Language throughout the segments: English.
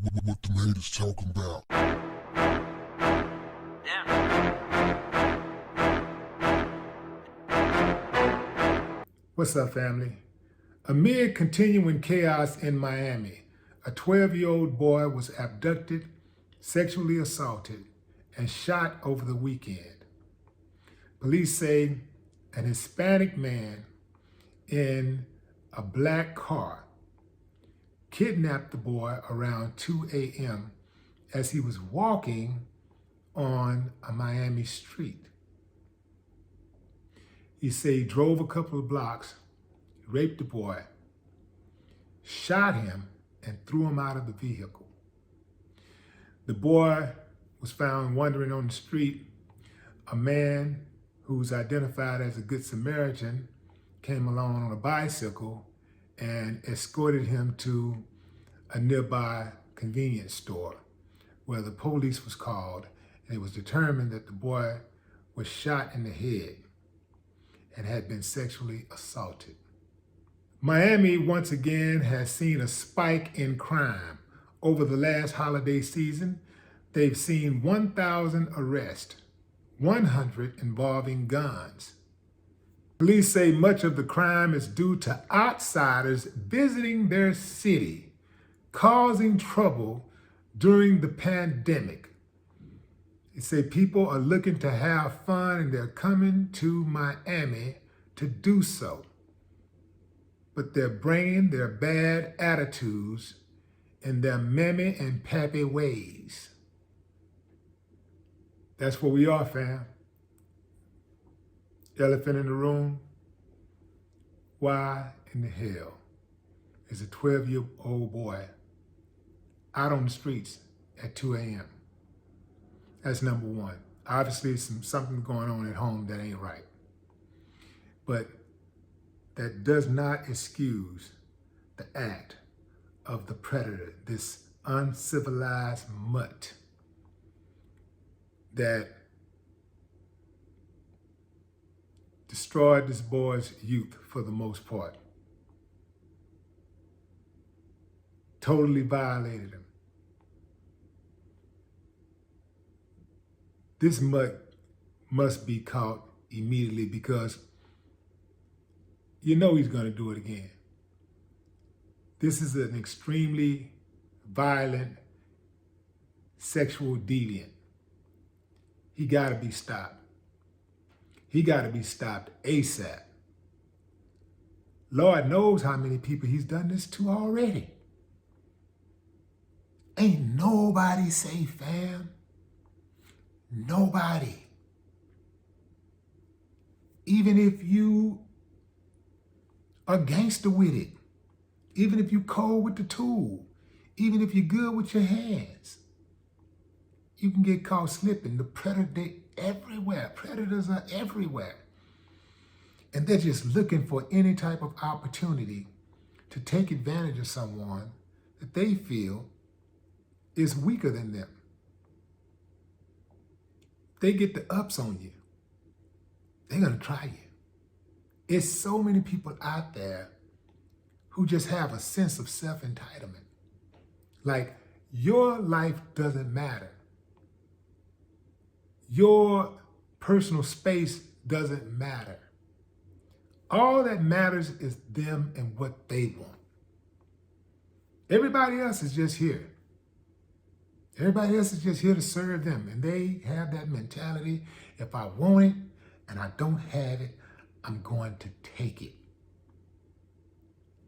What the haters talking about? What's up, family? Amid continuing chaos in Miami, a 12-year-old boy was abducted, sexually assaulted, and shot over the weekend. Police say an Hispanic man in a black car kidnapped the boy around 2 a.m. as he was walking on a Miami street. He said he drove a couple of blocks, raped the boy, shot him, and threw him out of the vehicle. The boy was found wandering on the street. A man who's identified as a Good Samaritan came along on a bicycle and escorted him to a nearby convenience store where the police was called, and it was determined that the boy was shot in the head and had been sexually assaulted. Miami once again has seen a spike in crime. Over the last holiday season, they've seen 1,000 arrests, 100 involving guns. Police say much of the crime is due to outsiders visiting their city, causing trouble during the pandemic. They say people are looking to have fun and they're coming to Miami to do so. But they're bringing their bad attitudes and their mammy and pappy ways. That's what we are, fam. Elephant in the room. Why in the hell is a 12-year-old boy out on the streets at 2 a.m.? That's number one. Obviously, something going on at home that ain't right. But that does not excuse the act of the predator, this uncivilized mutt that destroyed this boy's youth for the most part. Totally violated him. This mutt must be caught immediately because you know he's going to do it again. This is an extremely violent sexual deviant. He got to be stopped. He got to be stopped ASAP. Lord knows how many people he's done this to already. Ain't nobody safe, fam. Nobody. Even if you are gangster with it, even if you cold with the tool, even if you're good with your hands, you can get caught slipping. The predator everywhere. Predators are everywhere. And they're just looking for any type of opportunity to take advantage of someone that they feel is weaker than them. They get the ups on you. They're going to try you. It's so many people out there who just have a sense of self-entitlement. Like, your life doesn't matter. Your personal space doesn't matter. All that matters is them and what they want. Everybody else is just here. Everybody else is just here to serve them. And they have that mentality, if I want it and I don't have it, I'm going to take it.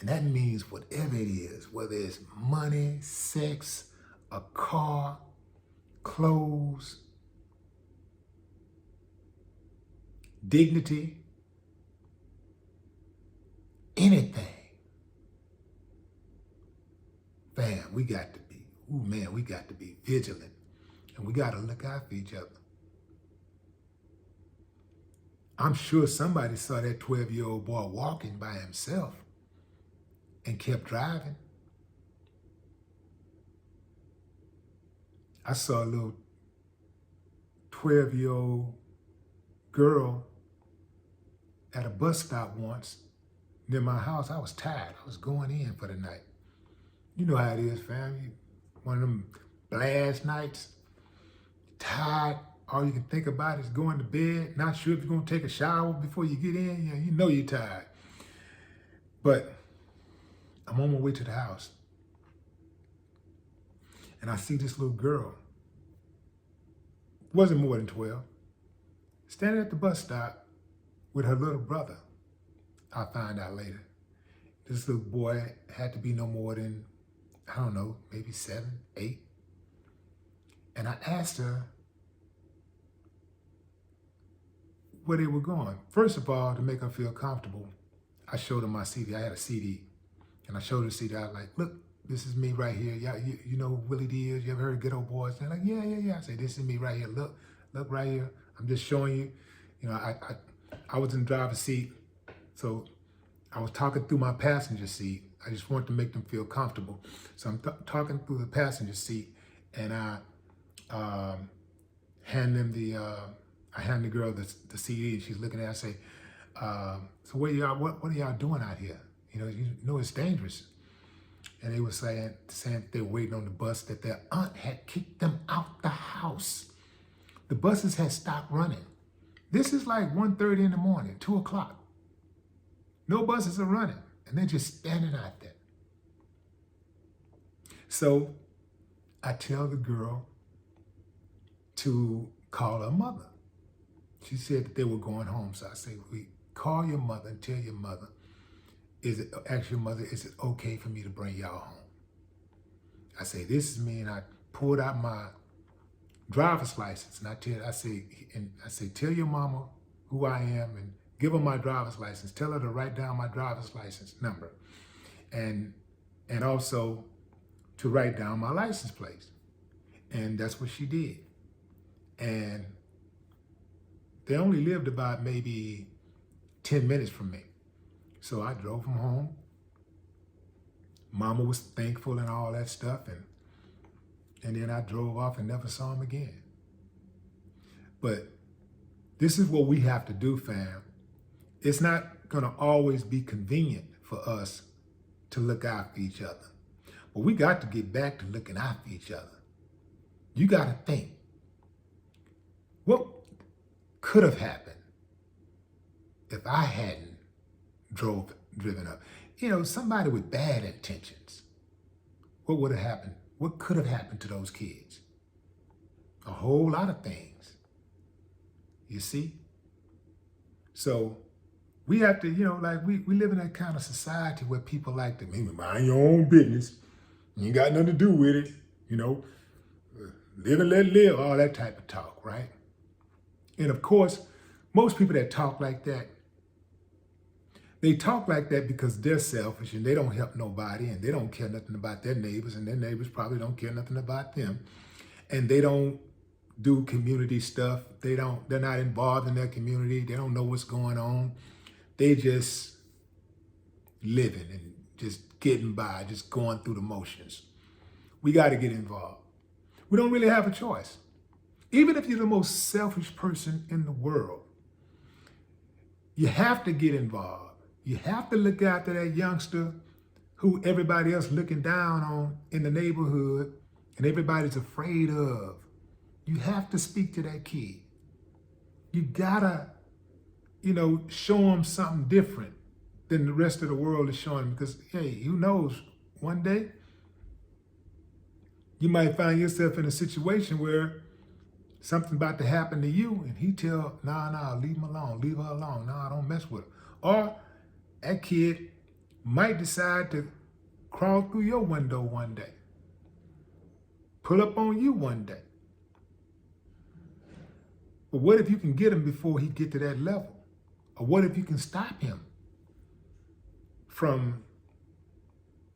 And that means whatever it is, whether it's money, sex, a car, clothes, dignity, anything. Fam, we got to be vigilant. And we got to look out for each other. I'm sure somebody saw that 12-year-old boy walking by himself and kept driving. I saw a little 12-year-old girl at a bus stop once near my house. I was tired. I was going in for the night. You know how it is, fam. one of them blast nights, tired, all you can think about is going to bed, not sure if you're gonna take a shower before you get in, you know you're tired. But I'm on my way to the house, and I see this little girl, wasn't more than 12, standing at the bus stop with her little brother. I'll find out later. This little boy had to be no more than, I don't know, maybe 7, 8. And I asked her where they were going. First of all, to make her feel comfortable, I showed her my CD. I had a CD. And I showed her the CD. I was like, look, this is me right here. Yeah, you know who Willie D is? You ever heard of Good Old Boys? They're like, yeah. I say, this is me right here. Look right here. I'm just showing you. You know, I was in the driver's seat, so I was talking through my passenger seat. I just wanted to make them feel comfortable. So I'm talking through the passenger seat, and I hand the girl the CD. She's looking at it. I say, so what are y'all doing out here? You know it's dangerous. And they were saying they were waiting on the bus, that their aunt had kicked them out the house. The buses had stopped running. This is like 1:30 in the morning, 2 o'clock. No buses are running, and they're just standing out there. So I tell the girl to call her mother. She said that they were going home. So I say, call your mother and tell your mother, ask your mother, is it okay for me to bring y'all home? I say, this is me, and I pulled out my driver's license, and I say, tell your mama who I am, and give her my driver's license. Tell her to write down my driver's license number, and also to write down my license plate. And that's what she did. And they only lived about maybe 10 minutes from me. So I drove them home. Mama was thankful and all that stuff. And then I drove off and never saw him again. But this is what we have to do, fam. It's not gonna always be convenient for us to look out for each other. But we got to get back to looking out for each other. You gotta think, what could have happened if I hadn't driven up? Somebody with bad intentions. What would have happened? What could have happened to those kids? A whole lot of things. You see? So we have to, we live in that kind of society where people like to mind your own business. You ain't got nothing to do with it. Live and let live, all that type of talk, right? And of course, most people that talk like that, they talk like that because they're selfish and they don't help nobody, and they don't care nothing about their neighbors, and their neighbors probably don't care nothing about them. And they don't do community stuff. They're not involved in their community. They don't know what's going on. They just living and just getting by, just going through the motions. We got to get involved. We don't really have a choice. Even if you're the most selfish person in the world, you have to get involved. You have to look after that youngster who everybody else looking down on in the neighborhood and everybody's afraid of. You have to speak to that kid. You gotta, show them something different than the rest of the world is showing them, because, hey, who knows, one day you might find yourself in a situation where something about to happen to you, and he tell, nah, leave him alone, leave her alone, nah, don't mess with her. Or that kid might decide to crawl through your window one day, pull up on you one day. But what if you can get him before he get to that level? Or what if you can stop him from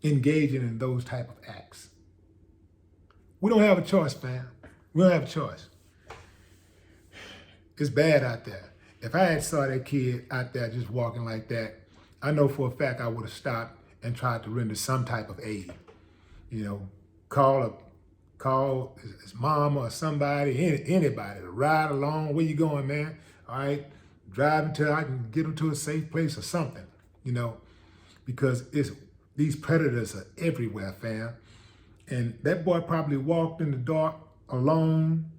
engaging in those type of acts? We don't have a choice, fam. We don't have a choice. It's bad out there. If I had saw that kid out there just walking like that, I know for a fact I would have stopped and tried to render some type of aid. Call his mom or somebody, anybody to ride along. Where you going, man? All right, drive until I can get him to a safe place or something, because these predators are everywhere, fam. And that boy probably walked in the dark alone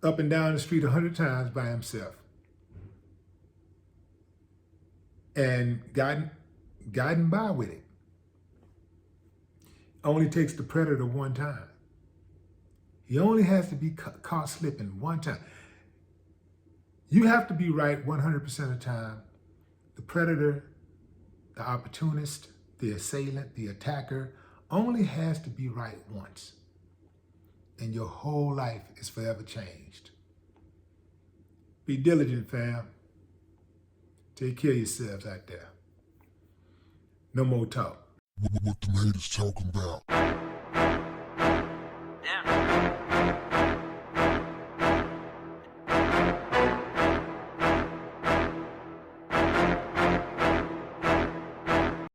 up and down the street 100 times by himself and gotten by with it. Only takes the predator one time. He only has to be caught slipping one time. You have to be right 100% of the time. The predator, the opportunist, the assailant, the attacker only has to be right once. And your whole life is forever changed. Be diligent, fam. Take care of yourselves out there. No more talk. What the haters talking about?